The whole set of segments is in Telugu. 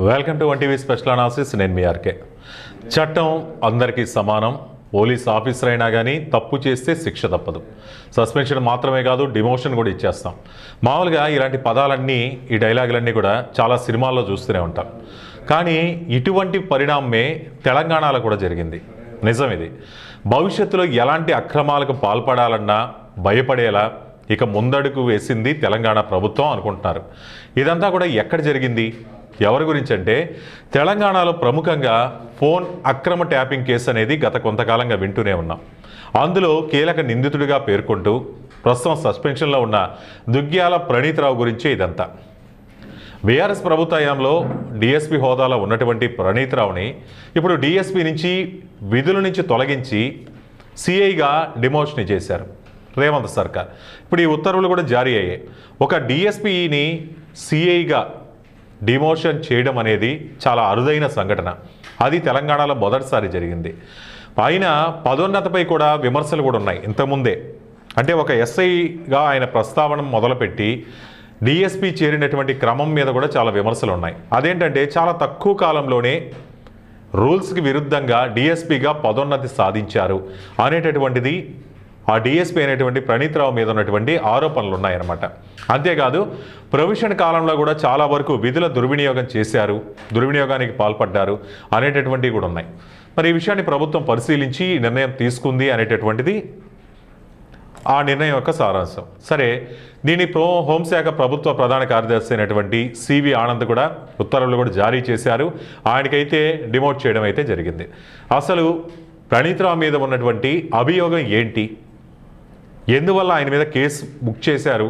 Welcome to 1TV special analysis. నేను మీ ఆర్కే. చట్టం అందరికీ సమానం. పోలీస్ ఆఫీసర్ అయినా కానీ తప్పు చేస్తే శిక్ష తప్పదు. సస్పెన్షన్ మాత్రమే కాదు, డిమోషన్ కూడా ఇచ్చేస్తాం. మామూలుగా ఇలాంటి పదాలన్నీ, ఈ డైలాగులన్నీ కూడా చాలా సినిమాల్లో చూస్తూనే ఉంటాం. కానీ ఇటువంటి పరిణామమే తెలంగాణలో కూడా జరిగింది. నిజం ఇది. భవిష్యత్తులో ఎలాంటి అక్రమాలకు పాల్పడాలన్నా భయపడేలా ఇక ముందడుగు వేసింది తెలంగాణ ప్రభుత్వం అనుకుంటున్నారు. ఇదంతా కూడా ఎక్కడ జరిగింది, ఎవరి గురించి అంటే తెలంగాణలో ప్రముఖంగా ఫోన్ అక్రమ ట్యాపింగ్ కేసు అనేది గత కొంతకాలంగా వింటూనే ఉన్నాం. అందులో కీలక నిందితుడిగా పేర్కొంటూ ప్రస్తుతం సస్పెన్షన్లో ఉన్న దుగ్గ్యాల ప్రణీత్రావు గురించే ఇదంతా. బీఆర్ఎస్ ప్రభుత్వ హయాంలో డిఎస్పీ హోదాలో ఉన్నటువంటి ప్రణీత్రావుని ఇప్పుడు డిఎస్పీ నుంచి విధుల నుంచి తొలగించి సిఐగా డిమోషన్ చేశారు రేవంత్ సర్కార్. ఇప్పుడు ఈ ఉత్తర్వులు కూడా జారీ అయ్యాయి. ఒక డిఎస్పీని సిఐగా డిమోషన్ చేయడం అనేది చాలా అరుదైన సంఘటన. అది తెలంగాణలో మొదటిసారి జరిగింది. ఆయన పదోన్నతపై కూడా విమర్శలు కూడా ఉన్నాయి ఇంతకుముందే. అంటే ఒక ఎస్ఐగా ఆయన ప్రస్తావన మొదలుపెట్టి డిఎస్పీ చేరినటువంటి క్రమం మీద కూడా చాలా విమర్శలు ఉన్నాయి. అదేంటంటే చాలా తక్కువ కాలంలోనే రూల్స్కి విరుద్ధంగా డిఎస్పీగా పదోన్నతి సాధించారు అనేటటువంటిది ఆ డిఎస్పీ అయినటువంటి ప్రణీత్రావు మీద ఉన్నటువంటి ఆరోపణలు ఉన్నాయన్నమాట. అంతేకాదు ప్రొవిషన్ కాలంలో కూడా చాలా వరకు విధుల దుర్వినియోగం చేశారు, దుర్వినియోగానికి పాల్పడ్డారు అనేటటువంటివి కూడా ఉన్నాయి. మరి ఈ విషయాన్ని ప్రభుత్వం పరిశీలించి నిర్ణయం తీసుకుంది అనేటటువంటిది ఆ నిర్ణయం యొక్క సారాంశం. సరే, దీని హోంశాఖ ప్రభుత్వ ప్రధాన కార్యదర్శి అయినటువంటి సివి ఆనంద్ కూడా ఉత్తర్వులు కూడా జారీ చేశారు. ఆయనకైతే డిమోట్ చేయడం అయితే జరిగింది. అసలు ప్రణీత్రావు మీద ఉన్నటువంటి అభియోగం ఏంటి, ఎందువల్ల ఆయన మీద కేసు బుక్ చేశారు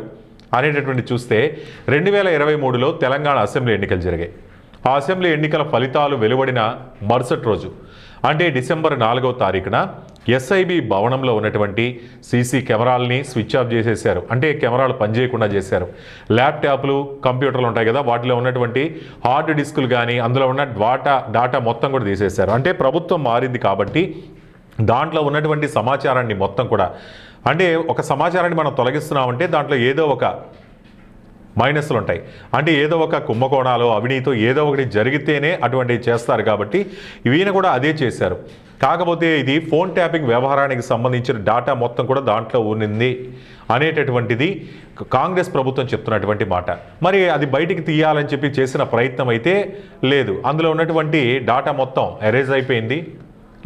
అనేటటువంటి చూస్తే 2023లో తెలంగాణ అసెంబ్లీ ఎన్నికలు జరిగాయి. ఆ అసెంబ్లీ ఎన్నికల ఫలితాలు వెలువడిన మరుసటి రోజు అంటే డిసెంబర్ 4వ తారీఖున ఎస్ఐబి భవనంలో ఉన్నటువంటి సీసీ కెమెరాలని స్విచ్ ఆఫ్ చేసేశారు. అంటే కెమెరాలు పనిచేయకుండా చేశారు. ల్యాప్టాప్లు, కంప్యూటర్లు ఉంటాయి కదా, వాటిలో ఉన్నటువంటి హార్డ్ డిస్కులు కానీ అందులో ఉన్న డాటా మొత్తం కూడా తీసేశారు. అంటే ప్రభుత్వం మారింది కాబట్టి దాంట్లో ఉన్నటువంటి సమాచారాన్ని మొత్తం కూడా, అంటే ఒక సమాచారాన్ని మనం తొలగిస్తున్నామంటే దాంట్లో ఏదో ఒక మైనస్లు ఉంటాయి. అంటే ఏదో ఒక కుంభకోణాలు, అవినీతి ఏదో ఒకటి జరిగితేనే అటువంటివి చేస్తారు. కాబట్టి ఈయన కూడా అదే చేశారు. కాకపోతే ఇది ఫోన్ ట్యాపింగ్ వ్యవహారానికి సంబంధించిన డాటా మొత్తం కూడా దాంట్లో ఉన్నింది అనేటటువంటిది కాంగ్రెస్ ప్రభుత్వం చెప్తున్నటువంటి మాట. మరి అది బయటికి తీయాలని చెప్పి చేసిన ప్రయత్నం అయితే లేదు. అందులో ఉన్నటువంటి డాటా మొత్తం ఎరేజ్ అయిపోయింది,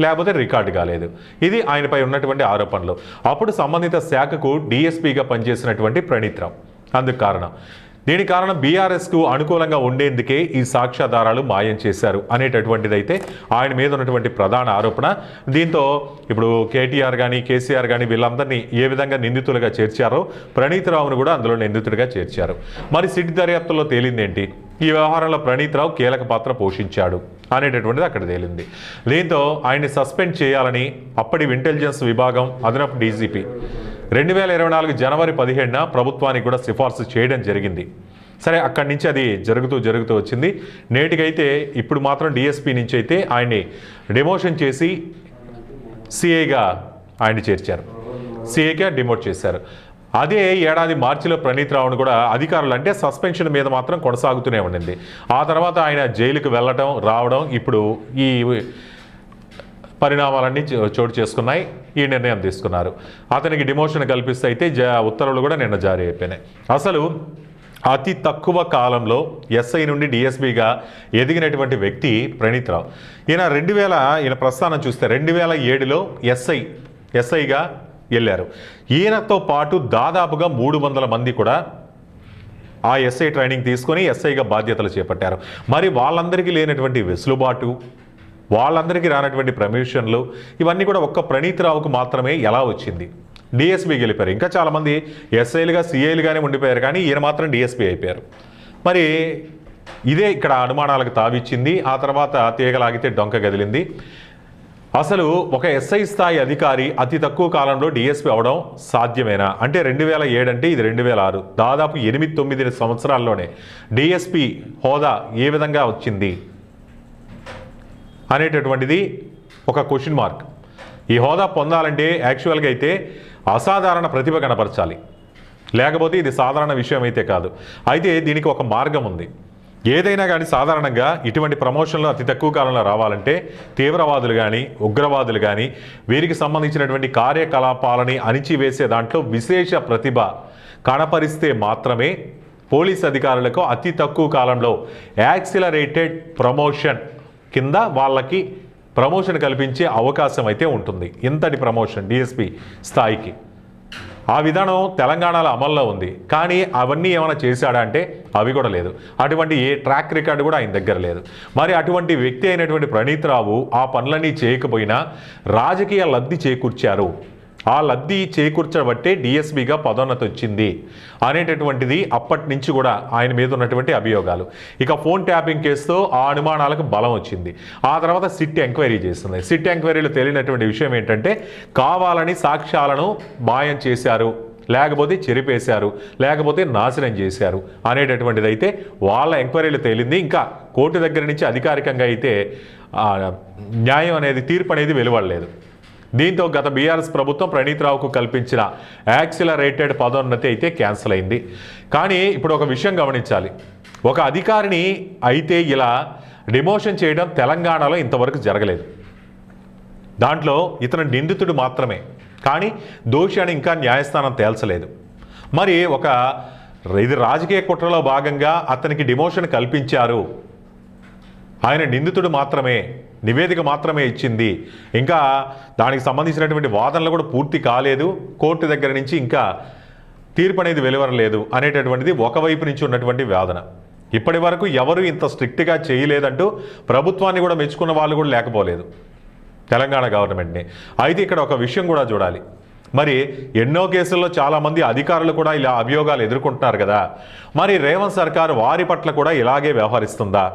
లేకపోతే రికార్డు కాలేదు. ఇది ఆయనపై ఉన్నటువంటి ఆరోపణలు. అప్పుడు సంబంధిత శాఖకు డిఎస్పీగా పనిచేసినటువంటి ప్రణీత్రావు అందుకు కారణం. దీని కారణం బీఆర్ఎస్కు అనుకూలంగా ఉండేందుకే ఈ సాక్ష్యాధారాలు మాయం చేశారు అనేటటువంటిది అయితే ఆయన మీద ఉన్నటువంటి ప్రధాన ఆరోపణ. దీంతో ఇప్పుడు కేటీఆర్ కానీ కేసీఆర్ కానీ వీళ్ళందరినీ ఏ విధంగా నిందితులుగా చేర్చారో ప్రణీత్రావును కూడా అందులో నిందితుడిగా చేర్చారు. మరి సిట్ దర్యాప్తులో తేలిందేంటి, ఈ వ్యవహారంలో ప్రణీత్రావు కీలక పాత్ర పోషించాడు అనేటటువంటిది అక్కడ తేలింది. దీంతో ఆయన్ని సస్పెండ్ చేయాలని అప్పటి ఇంటెలిజెన్స్ విభాగం అదనపు డీజీపీ 2024 జనవరి 17న ప్రభుత్వానికి కూడా సిఫార్సు చేయడం జరిగింది. సరే, అక్కడి నుంచి అది జరుగుతూ వచ్చింది. నేటికైతే ఇప్పుడు మాత్రం డిఎస్పీ నుంచి అయితే ఆయన్ని డిమోషన్ చేసి సిఐగా ఆయన్ని చేర్చారు, సిఐగా డిమోట్ చేశారు. అదే ఏడాది మార్చిలో ప్రణీత్రావును కూడా అధికారులు అంటే సస్పెన్షన్ మీద మాత్రం కొనసాగుతూనే ఉండింది. ఆ తర్వాత ఆయన జైలుకు వెళ్ళటం రావడం, ఇప్పుడు ఈ పరిణామాలన్నీ చోటు చేసుకున్నాయి. ఈ నిర్ణయం తీసుకున్నారు. అతనికి డిమోషన్ కల్పిస్తే అయితే ఉత్తర్వులు కూడా నిన్న జారీ అయిపోయినాయి. అసలు అతి తక్కువ కాలంలో ఎస్ఐ నుండి డిఎస్పీగా ఎదిగినటువంటి వ్యక్తి ప్రణీత్రావు. ఈయన ప్రస్థానం చూస్తే 2007లో ఎస్ఐగా వెళ్ళారు. ఈయనతో పాటు దాదాపుగా 300 మంది కూడా ఆ ఎస్ఐ ట్రైనింగ్ తీసుకొని ఎస్ఐగా బాధ్యతలు చేపట్టారు. మరి వాళ్ళందరికీ లేనటువంటి వెసులుబాటు, వాళ్ళందరికీ రానటువంటి ప్రమోషన్లు, ఇవన్నీ కూడా ఒక్క ప్రణీత్రావుకు మాత్రమే ఎలా వచ్చింది? డిఎస్పీకి వెళ్ళిపోయారు. ఇంకా చాలామంది ఎస్ఐలుగా సిఐలుగానే ఉండిపోయారు, కానీ ఈయన మాత్రం డిఎస్పీ అయిపోయారు. మరి ఇదే ఇక్కడ అనుమానాలకు తావిచ్చింది. ఆ తర్వాత తీగలాగితే డొంక గదిలింది. అసలు ఒక ఎస్ఐ స్థాయి అధికారి అతి తక్కువ కాలంలో డిఎస్పీ అవడం సాధ్యమేనా? అంటే 2007 అంటే ఇది 2006, దాదాపు 8-9 సంవత్సరాల్లోనే డిఎస్పీ హోదా ఏ విధంగా వచ్చింది అనేటటువంటిది ఒక క్వశ్చన్ మార్క్. ఈ హోదా పొందాలంటే యాక్చువల్గా అయితే అసాధారణ ప్రతిభ కనపరచాలి, లేకపోతే ఇది సాధారణ విషయం అయితే కాదు. అయితే దీనికి ఒక మార్గం ఉంది. ఏదైనా కానీ సాధారణంగా ఇటువంటి ప్రమోషన్లు అతి తక్కువ కాలంలో రావాలంటే తీవ్రవాదులు కానీ ఉగ్రవాదులు కానీ వీరికి సంబంధించినటువంటి కార్యకలాపాలని అణిచివేసే దాంట్లో విశేష ప్రతిభ కనపరిస్తే మాత్రమే పోలీస్ అధికారులకు అతి తక్కువ కాలంలో యాక్సిలరేటెడ్ ప్రమోషన్ కింద వాళ్ళకి ప్రమోషన్ కల్పించే అవకాశం అయితే ఉంటుంది. ఇంతటి ప్రమోషన్ డిఎస్పి స్థాయికి ఆ విధానం తెలంగాణలో అమల్లో ఉంది. కానీ అవన్నీ ఏమైనా చేశాడా అంటే అవి కూడా లేదు. అటువంటి ఏ ట్రాక్ రికార్డు కూడా ఆయన దగ్గర లేదు. మరి అటువంటి వ్యక్తి అయినటువంటి ప్రణీత్ రావు ఆ పనులన్నీ చేయకపోయినా రాజకీయ లబ్ధి చేకూర్చారు. ఆ లబ్ధి చేకూర్చబట్టే డిఎస్పీగా పదోన్నతి వచ్చింది అనేటటువంటిది అప్పటి నుంచి కూడా ఆయన మీద ఉన్నటువంటి అభియోగాలు. ఇక ఫోన్ ట్యాపింగ్ కేసుతో ఆ అనుమానాలకు బలం వచ్చింది. ఆ తర్వాత సిట్ ఎంక్వైరీ చేస్తుంది. సిట్ ఎంక్వైరీలో తేలినటువంటి విషయం ఏంటంటే కావాలని సాక్ష్యాలను మాయం చేశారు, లేకపోతే చెరిపేశారు, లేకపోతే నాశనం చేశారు అనేటటువంటిది అయితే వాళ్ళ ఎంక్వైరీలో తేలింది. ఇంకా కోర్టు దగ్గర నుంచి అధికారికంగా అయితే న్యాయం అనేది తీర్పు అనేది వెలువడలేదు. దీంతో గత బీఆర్ఎస్ ప్రభుత్వం ప్రణీత్ రావుకు కల్పించిన యాక్సిలరేటెడ్ పదోన్నతి అయితే క్యాన్సిల్ అయింది. కానీ ఇప్పుడు ఒక విషయం గమనించాలి. ఒక అధికారిని అయితే ఇలా డిమోషన్ చేయడం తెలంగాణలో ఇంతవరకు జరగలేదు. దాంట్లో ఇతను నిందితుడు మాత్రమే, కానీ దోషి అని ఇంకా న్యాయస్థానం తేల్చలేదు. మరి ఇది రాజకీయ కుట్రలో భాగంగా అతనికి డిమోషన్ కల్పించారు. ఆయన నిందితుడు మాత్రమే, నివేదిక మాత్రమే ఇచ్చింది, ఇంకా దానికి సంబంధించినటువంటి వాదనలు కూడా పూర్తి కాలేదు, కోర్టు దగ్గర నుంచి ఇంకా తీర్పు అనేది వెలువరలేదు అనేటటువంటిది ఒకవైపు నుంచి ఉన్నటువంటి వాదన. ఇప్పటి వరకు ఎవరు ఇంత స్ట్రిక్ట్గా చేయలేదంటూ ప్రభుత్వాన్ని కూడా మెచ్చుకున్న వాళ్ళు కూడా లేకపోలేదు తెలంగాణ గవర్నమెంట్ని. అయితే ఇక్కడ ఒక విషయం కూడా చూడాలి. మరి ఎన్నో కేసుల్లో చాలామంది అధికారులు కూడా ఇలా అభియోగాలు ఎదుర్కొంటున్నారు కదా. మరి రేవంత్ సర్కార్ వారి పట్ల కూడా ఇలాగే వ్యవహరిస్తుందా,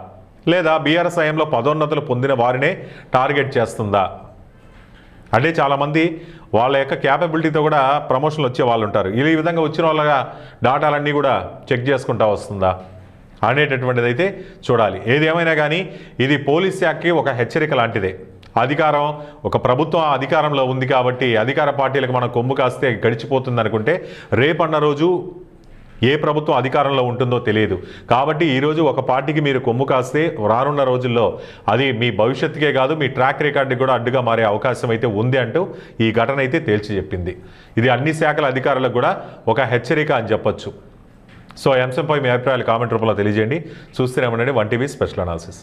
లేదా బీఆర్ఎస్ హయాంలో పదోన్నతులు పొందిన వారినే టార్గెట్ చేస్తుందా? అంటే చాలామంది వాళ్ళ యొక్క క్యాపబిలిటీతో కూడా ప్రమోషన్లు వచ్చే వాళ్ళు ఉంటారు. ఈ విధంగా వచ్చిన వాళ్ళ డాటాలన్నీ కూడా చెక్ చేసుకుంటా వస్తుందా అనేటటువంటిది అయితే చూడాలి. ఏది ఏమైనా కానీ ఇది పోలీస్ శాఖకి ఒక హెచ్చరిక లాంటిదే. అధికారం ఒక ప్రభుత్వం అధికారంలో ఉంది కాబట్టి అధికార పార్టీలకు మనం కొమ్ము కాస్తే గడిచిపోతుంది అనుకుంటే రేపన్న రోజు ఏ ప్రభుత్వం అధికారంలో ఉంటుందో తెలియదు. కాబట్టి ఈరోజు ఒక పార్టీకి మీరు కొమ్ము కాస్తే రానున్న రోజుల్లో అది మీ భవిష్యత్తుకే కాదు మీ ట్రాక్ రికార్డుకి కూడా అడ్డుగా మారే అవకాశం అయితే ఉంది అంటూ ఈ ఘటన అయితే తేల్చి చెప్పింది. ఇది అన్ని శాఖల అధికారులకు కూడా ఒక హెచ్చరిక అని చెప్పొచ్చు. సో ఈ అంశంపై మీ అభిప్రాయాలు కామెంట్ రూపంలో తెలియజేయండి. చూస్తూనే ఉండండి 1TV స్పెషల్ అనాలిసిస్.